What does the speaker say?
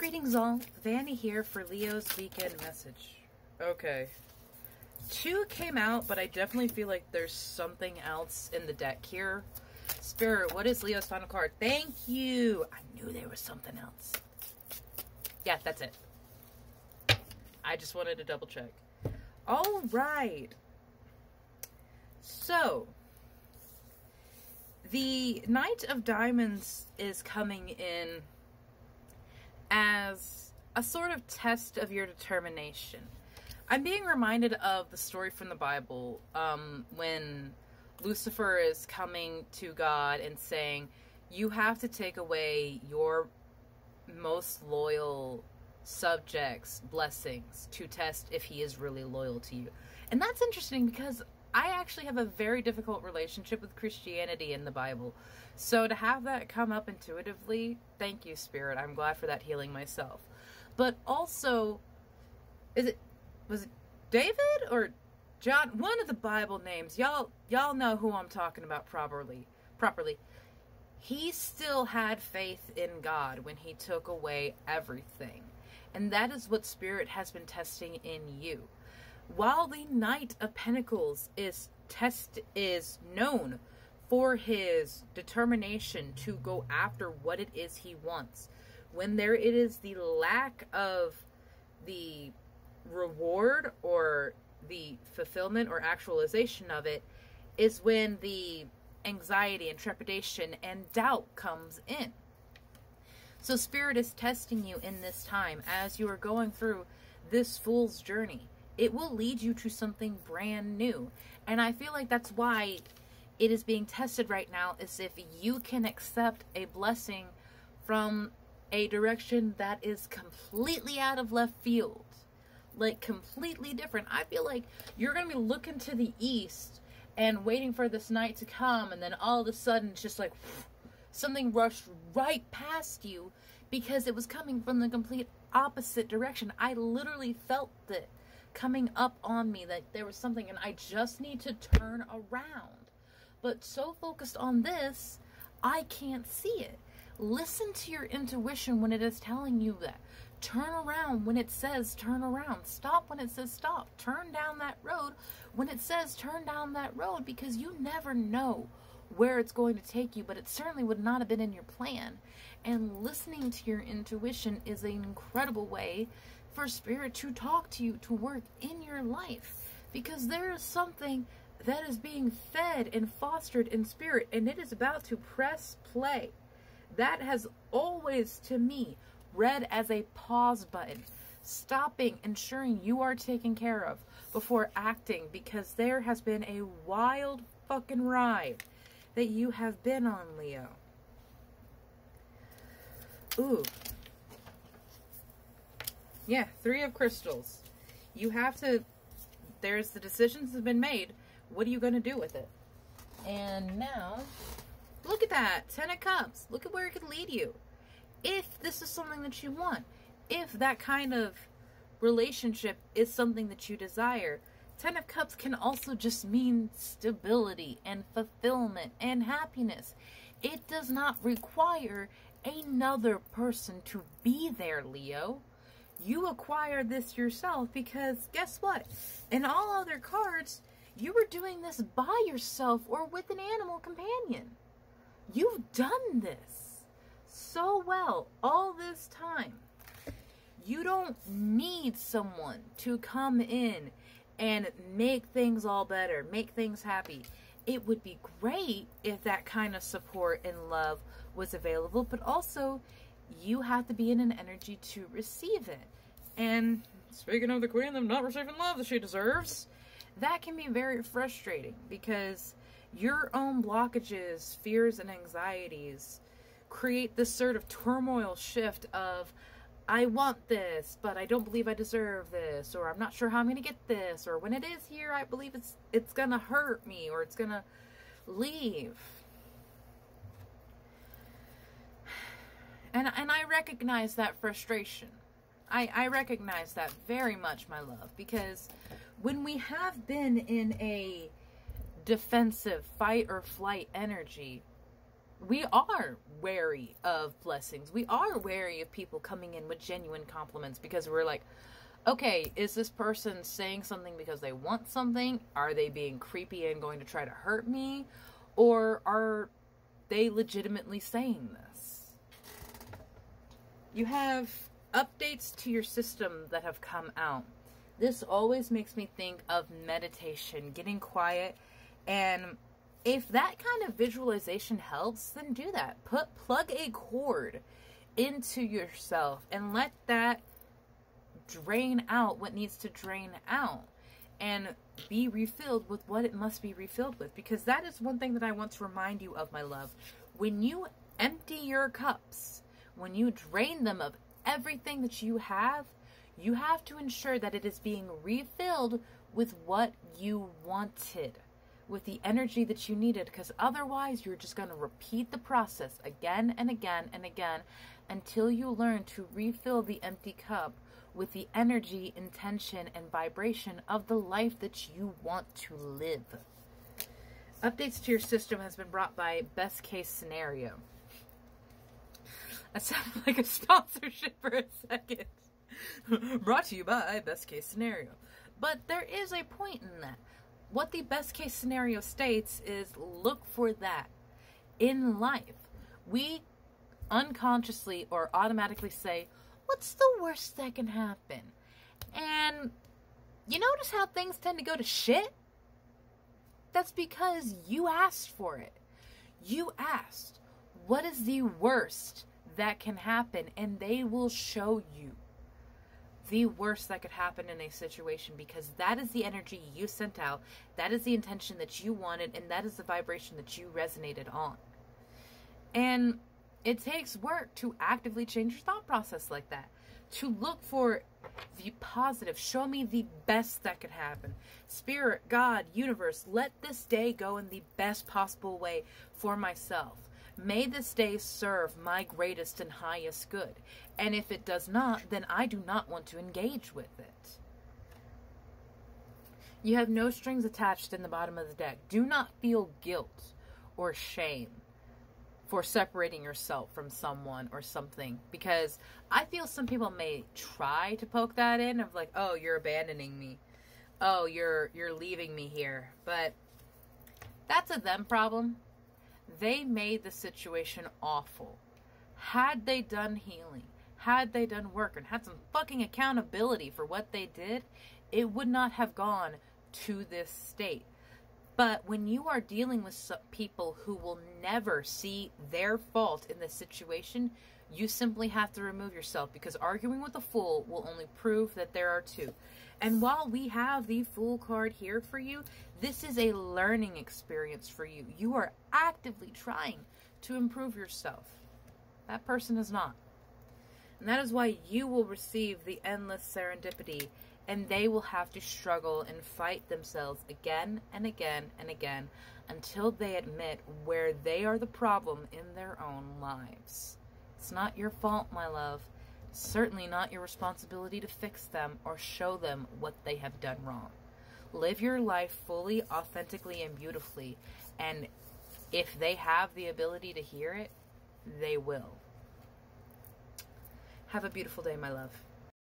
Greetings all, Vanny here for Leo's weekend message. Okay. 2 came out, but I definitely feel like there's something else in the deck here. Spirit, what is Leo's final card? Thank you! I knew there was something else. Yeah, that's it. I just wanted to double check. Alright. So, the Knight of Diamonds is coming in as a sort of test of your determination. I'm being reminded of the story from the Bible when Lucifer is coming to God and saying, you have to take away your most loyal subjects' blessings to test if he is really loyal to you. And that's interesting because I actually have a very difficult relationship with Christianity in the Bible. So to have that come up intuitively, thank you, Spirit. I'm glad for that healing myself. But also, was it David or John? One of the Bible names. Y'all know who I'm talking about properly. He still had faith in God when he took away everything. And that is what Spirit has been testing in you. While the Knight of Pentacles is known for his determination to go after what it is he wants, when it is the lack of the reward or the fulfillment or actualization of it, is when the anxiety and trepidation and doubt comes in. So Spirit is testing you in this time as you are going through this fool's journey. It will lead you to something brand new. And I feel like that's why it is being tested right now, is if you can accept a blessing from a direction that is completely out of left field. Like completely different. I feel like you're going to be looking to the east and waiting for this night to come, and then all of a sudden it's just like something rushed right past you because it was coming from the complete opposite direction. I literally felt it coming up on me, that there was something and I just need to turn around. But so focused on this, I can't see it. Listen to your intuition when it is telling you that. Turn around when it says turn around. Stop when it says stop. Turn down that road when it says turn down that road, because you never know where it's going to take you, but it certainly would not have been in your plan. And listening to your intuition is an incredible way for Spirit to talk to you, to work in your life, because there is something that is being fed and fostered in Spirit, and it is about to press play. That has always, to me, read as a pause button, stopping, ensuring you are taken care of before acting, because there has been a wild fucking ride that you have been on, Leo. Ooh. Yeah, 3 of Crystals. You have to, there's the decisions have been made. What are you going to do with it? And now, look at that, 10 of Cups. Look at where it could lead you. If this is something that you want, if that kind of relationship is something that you desire, 10 of Cups can also just mean stability and fulfillment and happiness. It does not require another person to be there, Leo. You acquire this yourself, because guess what? In all other cards, you were doing this by yourself or with an animal companion. You've done this so well all this time. You don't need someone to come in and make things all better, make things happy. It would be great if that kind of support and love was available, but also you have to be in an energy to receive it. And speaking of the queen of not receiving love that she deserves, that can be very frustrating, because your own blockages, fears, and anxieties create this sort of turmoil shift of, I want this, but I don't believe I deserve this, or I'm not sure how I'm going to get this, or when it is here, I believe it's going to hurt me, or it's going to leave. And I recognize that frustration. I recognize that very much, my love, because when we have been in a defensive fight or flight energy, we are wary of blessings. We are wary of people coming in with genuine compliments because we're like, okay, is this person saying something because they want something? Are they being creepy and going to try to hurt me? Or are they legitimately saying this? You have updates to your system that have come out. This always makes me think of meditation, getting quiet, and if that kind of visualization helps, then do that. Plug a cord into yourself and let that drain out what needs to drain out and be refilled with what it must be refilled with. Because that is one thing that I want to remind you of, my love. When you empty your cups, when you drain them of everything that you have to ensure that it is being refilled with what you wanted, with the energy that you needed, because otherwise you're just going to repeat the process again and again and again until you learn to refill the empty cup with the energy, intention, and vibration of the life that you want to live. Updates to your system has been brought by Best Case Scenario. That sounded like a sponsorship for a second. Brought to you by Best Case Scenario. But there is a point in that. What the best case scenario states is look for that. In life, we unconsciously or automatically say, what's the worst that can happen? And you notice how things tend to go to shit? That's because you asked for it. You asked, what is the worst that can happen? And they will show you the worst that could happen in a situation, because that is the energy you sent out, that is the intention that you wanted, and that is the vibration that you resonated on. And it takes work to actively change your thought process like that, to look for the positive. Show me the best that could happen. Spirit, God, universe, let this day go in the best possible way for myself. May this day serve my greatest and highest good. And if it does not, then I do not want to engage with it. You have no strings attached in the bottom of the deck. Do not feel guilt or shame for separating yourself from someone or something. Because I feel some people may try to poke that in of like, oh, you're abandoning me. Oh, you're leaving me here. But that's a them problem. They made the situation awful. Had they done healing, had they done work, and had some fucking accountability for what they did, it would not have gone to this state. But when you are dealing with people who will never see their fault in this situation, you simply have to remove yourself, because arguing with a fool will only prove that there are two. And while we have the Fool card here for you, this is a learning experience for you. You are actively trying to improve yourself. That person is not. And that is why you will receive the endless serendipity, and they will have to struggle and fight themselves again and again and again until they admit where they are the problem in their own lives. It's not your fault, my love. It's certainly not your responsibility to fix them or show them what they have done wrong. Live your life fully, authentically, and beautifully. And if they have the ability to hear it, they will. Have a beautiful day, my love.